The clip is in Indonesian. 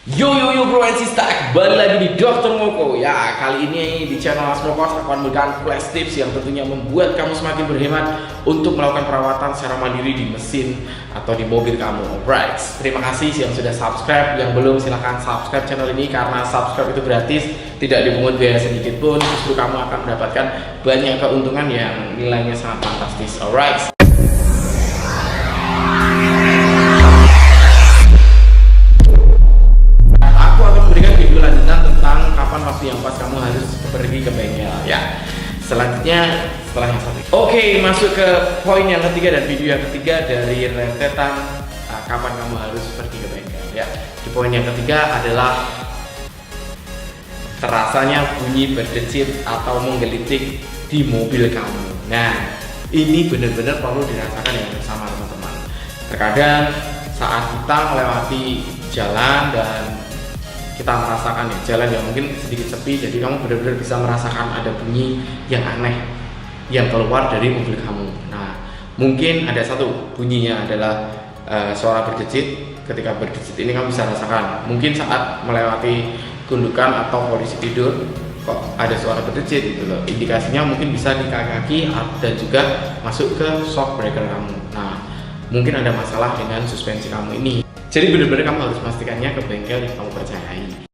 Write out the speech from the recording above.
Yo bro and sister, kembali lagi di Dr. Moko. Ya, kali ini di channel Mas Moko akan memberikan flash tips yang tentunya membuat kamu semakin berhemat untuk melakukan perawatan secara mandiri di mesin atau di mobil kamu. Alright, terima kasih yang sudah subscribe. Yang belum silahkan subscribe channel ini karena subscribe itu gratis, tidak dipungut biaya sedikit pun. Justru kamu akan mendapatkan banyak keuntungan yang nilainya sangat fantastis. Alright. Waktu yang pas kamu harus pergi ke bengkel ya. Selanjutnya setelah yang satu. Oke, masuk ke poin yang ketiga dan video yang ketiga dari rentetan kapan kamu harus pergi ke bengkel ya. Di poin yang ketiga adalah terasanya bunyi berdecit atau menggelitik di mobil kamu. Nah, ini benar-benar perlu dirasakan ya sama teman-teman. Terkadang saat kita melewati jalan dan kita merasakan ya jalan yang mungkin sedikit sepi, jadi kamu benar-benar bisa merasakan ada bunyi yang aneh yang keluar dari mobil kamu. Nah, mungkin ada satu bunyinya adalah suara berdecit. Ketika berdecit ini kamu bisa rasakan mungkin saat melewati gundukan atau polisi tidur kok ada suara berdecit gitu loh. Indikasinya mungkin bisa di kaki dan juga masuk ke shock breaker kamu. Nah, mungkin ada masalah dengan suspensi kamu ini. Jadi benar-benar kamu harus memastikannya ke bengkel yang kamu percayai.